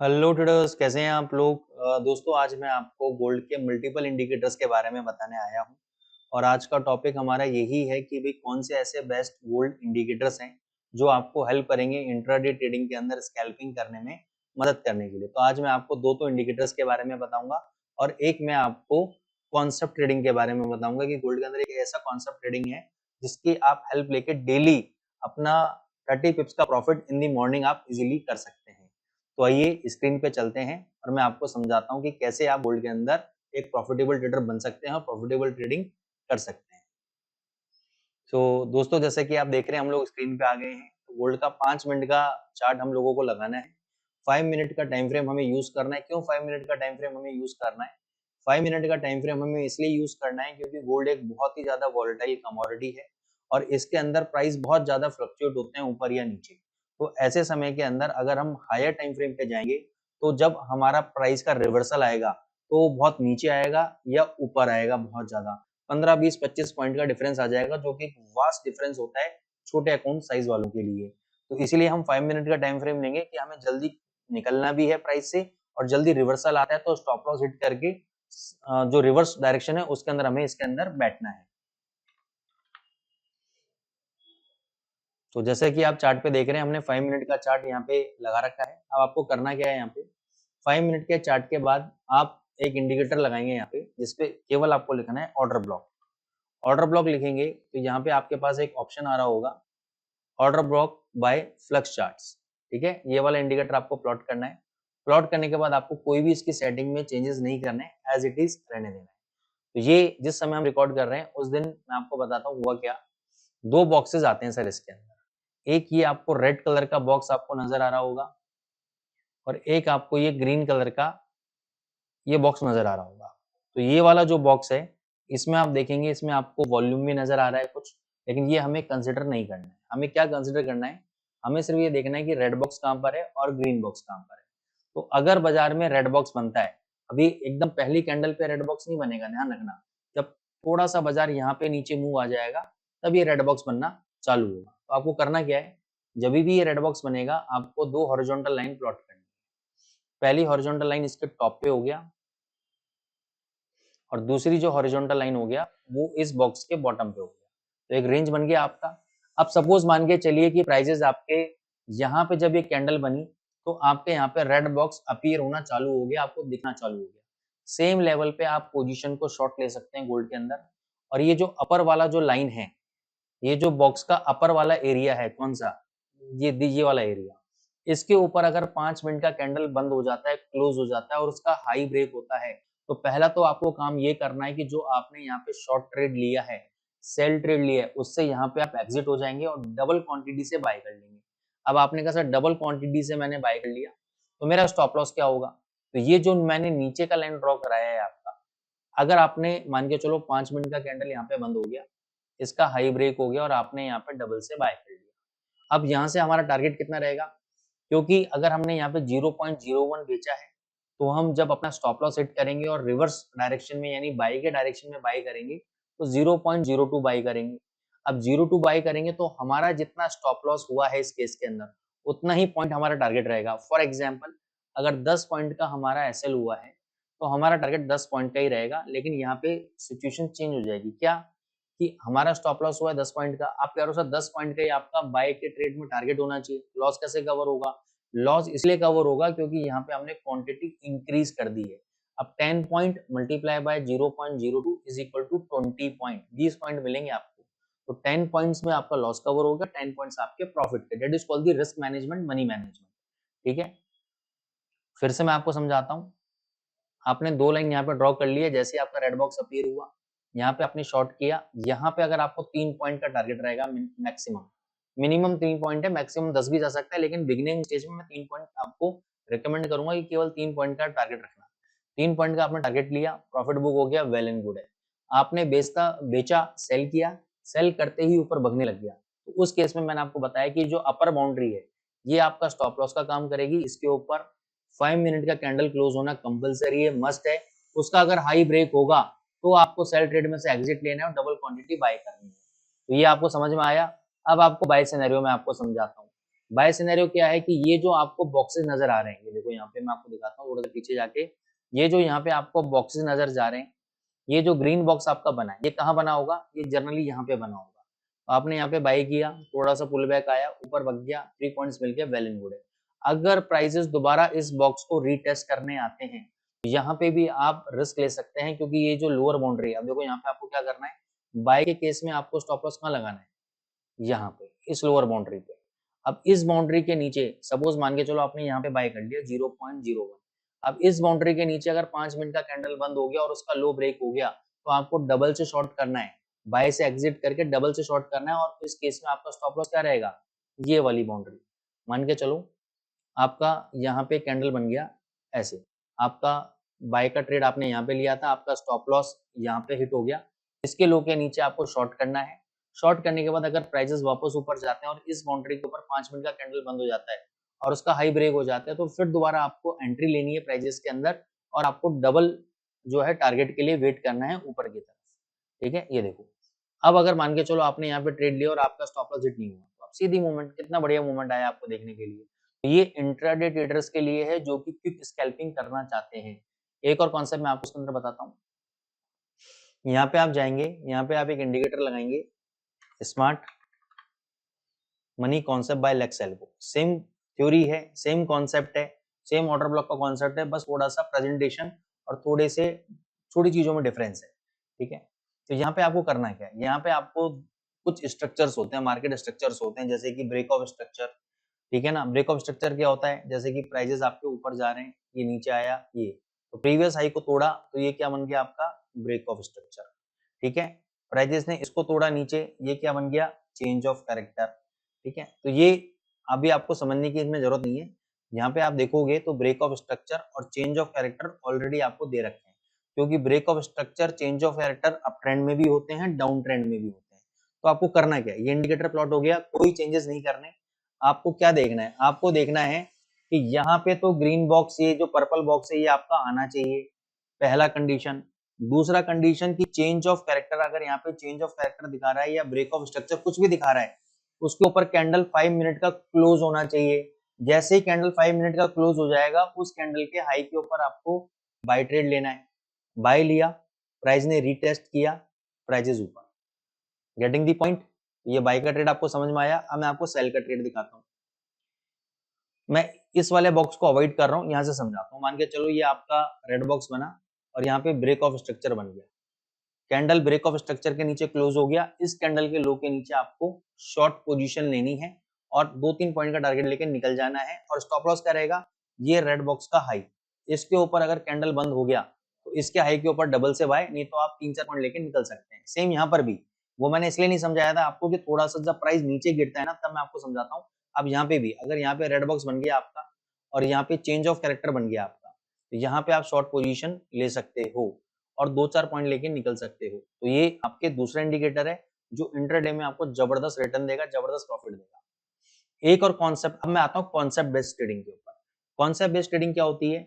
Hello traders, कैसे हैं आप लोग। दोस्तों, आज मैं आपको गोल्ड के मल्टीपल इंडिकेटर्स के बारे में बताने आया हूं और आज का टॉपिक हमारा यही है कि भाई कौन से ऐसे बेस्ट गोल्ड इंडिकेटर्स हैं जो आपको हेल्प करेंगे इंट्राडे ट्रेडिंग के अंदर स्कैल्पिंग करने में मदद करने के लिए। तो आज मैं आपको दो इंडिकेटर्स के बारे में बताऊंगा और एक मैं आपको कॉन्सेप्ट ट्रेडिंग के बारे में बताऊंगा कि गोल्ड के अंदर एक ऐसा कॉन्सेप्ट ट्रेडिंग है जिसकी आप हेल्प लेके डेली अपना 30 पिप्स का प्रॉफिट इन दी मॉर्निंग आप इजीली कर सकते हैं। तो आइए स्क्रीन पे चलते हैं और मैं आपको समझाता हूँ कि कैसे आप गोल्ड के अंदर एक प्रॉफिटेबल ट्रेडर बन सकते हैं और प्रॉफिटेबल ट्रेडिंग कर सकते हैं। तो दोस्तों, जैसे कि आप देख रहे हैं हम लोग स्क्रीन पे आ गए हैं। तो गोल्ड का 5 मिनट का चार्ट हम लोगों को लगाना है। 5 मिनट का टाइम फ्रेम हमें यूज करना है। क्यों 5 मिनट का टाइम फ्रेम हमें यूज करना है? 5 मिनट का टाइम फ्रेम हमें इसलिए यूज करना है क्योंकि गोल्ड एक बहुत ही ज्यादा वॉलेटाइल कमोडिटी है और इसके अंदर प्राइस बहुत ज्यादा फ्लक्चुएट होते हैं ऊपर या नीचे। तो ऐसे समय के अंदर अगर हम हायर टाइम फ्रेम पे जाएंगे तो जब हमारा प्राइस का रिवर्सल आएगा तो बहुत नीचे आएगा या ऊपर आएगा, बहुत ज्यादा 15, 20, 25 पॉइंट का डिफरेंस आ जाएगा, जो कि वास्ट डिफरेंस होता है छोटे अकाउंट साइज वालों के लिए। तो इसीलिए हम 5 मिनट का टाइम फ्रेम लेंगे कि हमें जल्दी निकलना भी है प्राइस से और जल्दी रिवर्सल आता है तो स्टॉप लॉस हिट करके जो रिवर्स डायरेक्शन है उसके अंदर हमें इसके अंदर बैठना है। तो जैसे कि आप चार्ट पे देख रहे हैं, हमने 5 मिनट का चार्ट यहाँ पे लगा रखा है। अब आपको करना क्या है, यहाँ पे 5 मिनट के चार्ट के बाद आप एक इंडिकेटर लगाएंगे यहाँ पे, जिसपे केवल आपको लिखना है ऑर्डर ब्लॉक। ऑर्डर ब्लॉक लिखेंगे तो यहाँ पे आपके पास एक ऑप्शन आ रहा होगा, order block bye flux charts. ठीक है, ये वाला इंडिकेटर आपको प्लॉट करना है। प्लॉट करने के बाद आपको कोई भी इसकी सेटिंग में चेंजेस नहीं करने, एज इट इज रहने देना है। तो ये जिस समय हम रिकॉर्ड कर रहे हैं उस दिन मैं आपको बताता हूँ हुआ क्या। दो बॉक्सेस आते हैं सर इसके अंदर। एक ये आपको रेड कलर का बॉक्स आपको नजर आ रहा होगा और एक आपको ये ग्रीन कलर का ये बॉक्स नजर आ रहा होगा। तो ये वाला जो बॉक्स है इसमें आप देखेंगे, इसमें आपको वॉल्यूम भी नजर आ रहा है कुछ, लेकिन ये हमें कंसिडर नहीं करना है। हमें क्या कंसिडर करना है, हमें सिर्फ ये देखना है कि रेड बॉक्स कहाँ पर है और ग्रीन बॉक्स कहाँ पर है। तो अगर बाजार में रेड बॉक्स बनता है, अभी एकदम पहली कैंडल पे रेड बॉक्स नहीं बनेगा, ध्यान रखना। जब थोड़ा सा बाजार यहाँ पे नीचे मूव आ जाएगा तब ये रेड बॉक्स बनना चालू होगा। तो आपको करना क्या है, जब भी ये रेड बॉक्स बनेगा आपको दो हॉरिजॉन्टल लाइन प्लॉट करनी है। पहली हॉरिजॉन्टल लाइन इसके टॉप पे हो गया और दूसरी जो हॉरिजॉन्टल लाइन हो गया वो इस बॉक्स के बॉटम पे हो गया। तो एक रेंज बन गया आपका। अब सपोज मान के चलिए कि प्राइसेस आपके यहाँ पे जब ये कैंडल बनी तो आपके यहाँ पे रेड बॉक्स अपीयर होना चालू हो गया, आपको दिखना चालू हो गया। सेम लेवल पे आप पोजीशन को शॉर्ट ले सकते हैं गोल्ड के अंदर। और ये जो अपर वाला जो लाइन है, ये जो बॉक्स का अपर वाला एरिया है, कौन सा, ये वाला एरिया, इसके ऊपर अगर 5 मिनट का कैंडल बंद हो जाता है, क्लोज हो जाता है और उसका हाई ब्रेक होता है, तो पहला तो आपको काम ये करना है कि जो आपने यहाँ पे शॉर्ट ट्रेड लिया है, सेल ट्रेड लिया है, उससे यहाँ पे आप एग्जिट हो जाएंगे और डबल क्वांटिटी से बाय कर लेंगे। अब आपने कहा सर डबल क्वांटिटी से मैंने बाय कर लिया तो मेरा स्टॉप लॉस क्या होगा? तो ये जो मैंने नीचे का लाइन ड्रॉ कराया है आपका, अगर आपने मान के चलो 5 मिनट का कैंडल यहाँ पे बंद हो गया, इसका हाई ब्रेक हो गया और आपने यहाँ पे डबल से बाय कर लिया। अब यहाँ से हमारा टारगेट कितना रहेगा? क्योंकि अगर हमने यहाँ पे 0.01 बेचा है तो हम जब अपना स्टॉप लॉस हिट करेंगे और रिवर्स डायरेक्शन में यानी बाई के डायरेक्शन में बाई करेंगे तो 0.02 बाई करेंगे। अब 02 बाई करेंगे तो हमारा जितना स्टॉप लॉस हुआ है इस केस के अंदर उतना ही पॉइंट हमारा टारगेट रहेगा। फॉर एग्जाम्पल, अगर 10 पॉइंट का हमारा एसएल हुआ है तो हमारा टारगेट 10 पॉइंट का ही रहेगा, लेकिन यहाँ पे सिचुएशन चेंज हो जाएगी। क्या कि हमारा स्टॉप लॉस हुआ है 10 पॉइंट का, आप कह रहे हो सर 10 पॉइंट का ही आपका बाय के ट्रेड में टारगेट होना चाहिए, लॉस कैसे कवर होगा? लॉस इसलिए कवर होगा क्योंकि यहाँ पे हमने क्वांटिटी इंक्रीज कर दी है। अब 10 point multiply by 0.02 is equal to 20 point, 20 point मिलेंगे आपको। तो 10 पॉइंट्स में आपका लॉस कवर होगा, 10 पॉइंट्स आपके प्रॉफिट के। That is called the risk management, money management. ठीक है, फिर से मैं आपको समझाता हूँ। आपने दो लाइन यहाँ पे ड्रॉ कर ली है, जैसे आपका रेड बॉक्स अपीयर हुआ यहाँ पे आपने शॉर्ट किया, यहाँ पे अगर आपको 3 पॉइंट का टारगेट रहेगा मैक्सिमम, मिनिमम 3 पॉइंट है, मैक्सिमम 10 भी जा सकता है, लेकिन बिगिनिंग स्टेज में मैं 3 पॉइंट आपको रिकमेंड करूंगा कि केवल 3 पॉइंट का टारगेट रखना। 3 पॉइंट का आपने टारगेट लिया, प्रॉफिट बुक हो गया, वेल एंड गुड है। आपने बेचा, सेल किया, सेल करते ही ऊपर भगने लग गया, तो उस केस में मैंने आपको बताया कि जो अपर बाउंड्री है ये आपका स्टॉप लॉस का काम करेगी। इसके ऊपर 5 मिनट का कैंडल क्लोज होना कंपलसरी है, मस्ट है। उसका अगर हाई ब्रेक होगा तो आपको सेल ट्रेड में से एग्जिट लेना है और डबल क्वांटिटी बाय करनी है। तो ये आपको समझ में आया। अब आपको बाय सिनेरियो में आपको समझाता हूँ। बाय सिनेरियो क्या है कि ये जो आपको बॉक्सेस नजर आ रहे हैं, ये देखो यहाँ पे मैं आपको दिखाता हूँ थोड़ा सा पीछे जाके, ये जो यहाँ पे आपको बॉक्सेस नजर जा रहे हैं, ये जो ग्रीन बॉक्स आपका बना है, ये कहाँ बना होगा, ये जनरली यहाँ पे बना होगा। तो आपने यहाँ पे बाय किया, थोड़ा सा पुल बैक आया, ऊपर बग गया, 3 पॉइंट्स मिल गया, वेल एंड गुड है। अगर प्राइसेस दोबारा इस बॉक्स को रीटेस्ट करने आते हैं, यहाँ पे भी आप रिस्क ले सकते हैं, क्योंकि ये जो लोअर बाउंड्री है, अब देखो यहाँ पे आपको क्या करना है, बाय के केस में आपको स्टॉप लॉस कहाँ लगाना है, यहाँ पे इस लोअर बाउंड्री पे। अब इस बाउंड्री के नीचे सपोज मान के चलो आपने यहाँ पे बाय कर लिया 0.01, अब इस बाउंड्री के नीचे अगर 5 मिनट का कैंडल बंद हो गया और उसका लो ब्रेक हो गया, तो आपको डबल से शॉर्ट करना है, बाय से एग्जिट करके डबल से शॉर्ट करना है, और इस केस में आपका स्टॉप लॉस क्या रहेगा, ये वाली बाउंड्री। मान के चलो आपका यहाँ पे कैंडल बन गया ऐसे, आपका बाय का ट्रेड आपने यहाँ पे लिया था, आपका स्टॉप लॉस यहाँ पे हिट हो गया, इसके लो के नीचे आपको शॉर्ट करना है। शॉर्ट करने के बाद अगर प्राइसेस वापस ऊपर जाते हैं और इस बाउंड्री के ऊपर 5 मिनट का कैंडल बंद हो जाता है और उसका हाई ब्रेक हो जाता है, तो फिर दोबारा आपको एंट्री लेनी है प्राइसेस के अंदर, और आपको डबल जो है टारगेट के लिए वेट करना है ऊपर की तरफ। ठीक है, ये देखो अब अगर मान के चलो आपने यहाँ पे ट्रेड लिया और आपका स्टॉप लॉस हिट नहीं हुआ, तो आप सीधी मूवमेंट, कितना बढ़िया मूवमेंट आया आपको देखने के लिए। तो ये इंट्राडे ट्रेडर्स के लिए है जो कि क्विक स्कैल्पिंग करना चाहते हैं। एक और कॉन्सेप्ट मैं आपको उसके अंदर बताता हूँ। यहाँ पे आप जाएंगे, यहाँ पे आप एक इंडिकेटर लगाएंगे, smart money concept by LuxAlgo. Same theory है, सेम कॉन्सेप्ट है, सेम ऑर्डर ब्लॉक का कॉन्सेप्ट है, बस थोड़ा सा प्रेजेंटेशन और थोड़े से छोटी चीजों में डिफरेंस है। ठीक है, तो यहाँ पे आपको करना क्या है, यहाँ पे आपको कुछ स्ट्रक्चर्स होते हैं, मार्केट स्ट्रक्चर्स होते हैं, जैसे कि ब्रेक ऑफ स्ट्रक्चर। ठीक है ना, ब्रेक ऑफ स्ट्रक्चर क्या होता है, जैसे कि प्राइजेस आपके ऊपर जा रहे हैं, ये नीचे आया, ये तो प्रीवियस हाई को तोड़ा, तो ये क्या बन गया आपका ब्रेक ऑफ स्ट्रक्चर। ठीक है, प्राइजेस ने इसको तोड़ा नीचे, ये क्या बन गया चेंज ऑफ कैरेक्टर। ठीक है, तो ये अभी आपको समझने की इसमें जरूरत नहीं है। यहाँ पे आप देखोगे तो ब्रेक ऑफ स्ट्रक्चर और चेंज ऑफ कैरेक्टर ऑलरेडी आपको दे रखे हैं, क्योंकि break of structure, change of character uptrend में भी होते हैं, डाउन ट्रेंड में भी होते हैं। तो आपको करना क्या है, ये इंडिकेटर प्लॉट हो गया, कोई चेंजेस नहीं करने। आपको क्या देखना है, आपको देखना है कि यहाँ पे तो ग्रीन बॉक्स, ये जो पर्पल बॉक्स है, ये आपका आना चाहिए, पहला कंडीशन। दूसरा कंडीशन की चेंज ऑफ कैरेक्टर, अगर यहाँ पे चेंज ऑफ कैरेक्टर दिखा रहा है या ब्रेक ऑफ स्ट्रक्चर कुछ भी दिखा रहा है, उसके ऊपर कैंडल 5 मिनट का क्लोज होना चाहिए। जैसे ही कैंडल 5 मिनट का क्लोज हो जाएगा, उस कैंडल के हाई के ऊपर आपको बाय ट्रेड लेना है। बाय लिया, प्राइस ने रीटेस्ट किया, प्राइजेस ऊपर। गेटिंग दी पॉइंट, ये बाय का ट्रेड आपको समझ में आया। अब मैं आपको सेल का ट्रेड दिखाता हूँ। मैं इस वाले बॉक्स को अवॉइड कर रहा हूँ, यहाँ से समझाता हूँ। मान के चलो ये आपका रेड बॉक्स बना और यहाँ पे ब्रेक ऑफ स्ट्रक्चर बन गया, कैंडल ब्रेक ऑफ स्ट्रक्चर के नीचे क्लोज हो गया, इस कैंडल के लो के नीचे आपको शॉर्ट पोजीशन लेनी है और 2-3 पॉइंट का टारगेट लेके निकल जाना है, और स्टॉप लॉस क्या रहेगा, ये रेड बॉक्स का हाई, इसके ऊपर अगर कैंडल बंद हो गया तो इसके हाई के ऊपर डबल से बाय, नहीं तो आप 3-4 पॉइंट लेके निकल सकते हैं। सेम यहाँ पर भी, वो मैंने इसलिए नहीं समझाया था आपको कि थोड़ा सा जब प्राइस नीचे गिरता है ना, तब मैं आपको समझाता हूँ। अब यहाँ पे भी अगर यहाँ पे रेड बॉक्स बन गया आपका और यहाँ पे चेंज ऑफ कैरेक्टर बन गया आपका, तो यहाँ पे आप शॉर्ट पोजीशन ले सकते हो और 2-4 पॉइंट लेके निकल सकते हो। तो ये आपके दूसरा इंडिकेटर है जो इंट्राडे में आपको जबरदस्त रिटर्न देगा, जबरदस्त प्रॉफिट देगा। एक और कॉन्सेप्ट, अब मैं आता हूँ कॉन्सेप्ट बेस्ड ट्रेडिंग के ऊपर। कॉन्सेप्ट बेस्ड ट्रेडिंग क्या होती है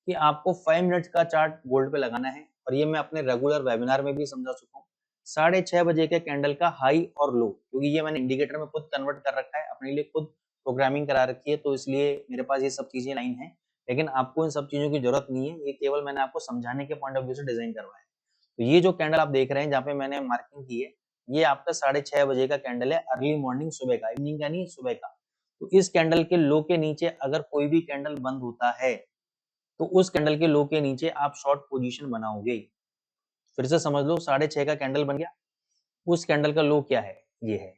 कि आपको 5 मिनट का चार्ट गोल्ड पे लगाना है, और ये मैं अपने रेगुलर वेबिनार में भी समझा चुका हूँ। 6:30 बजे के कैंडल का हाई और लो, क्योंकि ये मैंने इंडिकेटर में खुद कन्वर्ट कर रखा है, अपने लिए खुद प्रोग्रामिंग करा रखी है, तो इसलिए मेरे पास ये सब चीजें लाइन है। लेकिन आपको इन सब चीजों की जरूरत नहीं है, ये केवल मैंने आपको समझाने के पॉइंट ऑफ व्यू से डिजाइन करवाया है। तो ये जो कैंडल आप देख रहे हैं जहाँ पे मैंने मार्किंग की है, ये आपका 6:30 बजे का कैंडल है, अर्ली मॉर्निंग, सुबह का, इवनिंग का नहीं, सुबह का। तो इस कैंडल के लो के नीचे अगर कोई भी कैंडल बंद होता है, तो उस कैंडल के लो के नीचे आप शॉर्ट पोजीशन बनाओगे। फिर से समझ लो, 6:30 का कैंडल बन गया, उस कैंडल का लो क्या है, ये है,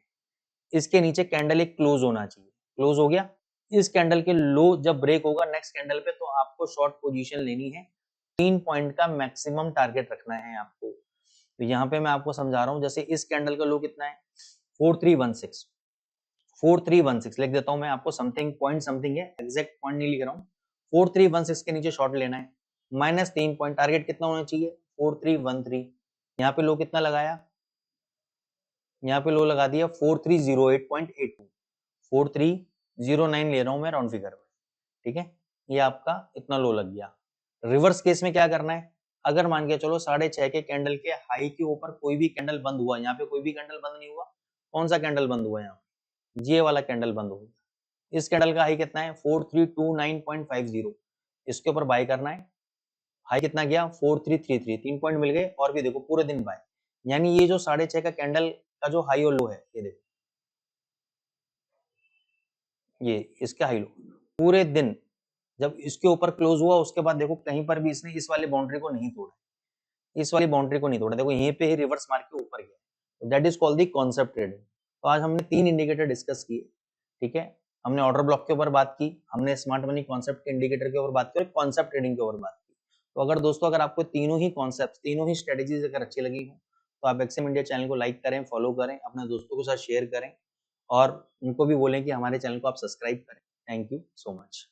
इसके नीचे कैंडल एक क्लोज होना चाहिए, क्लोज हो गया। इस कैंडल के लो जब ब्रेक होगा नेक्स्ट कैंडल पे, तो आपको शॉर्ट पोजीशन लेनी है, 3 पॉइंट का मैक्सिमम टारगेट रखना है आपको। तो यहाँ पे मैं आपको समझा रहा हूँ, जैसे इस कैंडल का लो कितना है, 4316, 4316 लिख देता हूँ मैं आपको, समथिंग पॉइंट समथिंग है, एग्जैक्ट पॉइंट नहीं लिख रहा हूँ। 4316 के नीचे शॉर्ट लेना है, -3 पॉइंट, टारगेट कितना होना चाहिए 4313। यहाँ पे लो कितना लगाया, यहाँ पे लो लगा दिया 4308.82, 4309 ले रहा हूं मैं राउंड फिगर में। ठीक है, ये आपका इतना लो लग गया। रिवर्स केस में क्या करना है, अगर मान के चलो 6:30 के कैंडल के हाई के ऊपर कोई भी कैंडल बंद हुआ, यहाँ पे कोई भी कैंडल बंद नहीं हुआ, कौन सा कैंडल बंद हुआ, यहाँ ये वाला कैंडल बंद हो गया, इस कैंडल का हाई कितना है 4329.50, इसके ऊपर बाय करना है। हाई कितना गया 4333, 3 पॉइंट मिल गए और भी देखो पूरे दिन बाय। यानी ये जो 6.5 का कैंडल का जो हाई और लो है, ये देखो ये इसका हाई लो पूरे दिन, जब इसके ऊपर क्लोज हुआ उसके बाद देखो कहीं पर भी इसने इस वाली बाउंड्री को नहीं तोड़ा, इस वाली बाउंड्री को नहीं तोड़ा, देखो यहीं पे ही रिवर्स मार के ऊपर गया। That is called the concept trading. तो आज हमने 3 इंडिकेटर डिस्कस किए, ठीक है। हमने ऑर्डर ब्लॉक के ऊपर बात की, हमने स्मार्ट मनी कॉन्सेप्ट के इंडिकेटर के ऊपर बात की और कॉन्सेप्ट ट्रेडिंग के ऊपर बात की। तो अगर दोस्तों अगर आपको तीनों ही कॉन्सेप्ट, तीनों ही स्ट्रेटेजीज अगर अच्छी लगी हो तो आप एक्सएम इंडिया चैनल को लाइक करें, फॉलो करें, अपने दोस्तों के साथ शेयर करें और उनको भी बोलें कि हमारे चैनल को आप सब्सक्राइब करें। Thank you so much.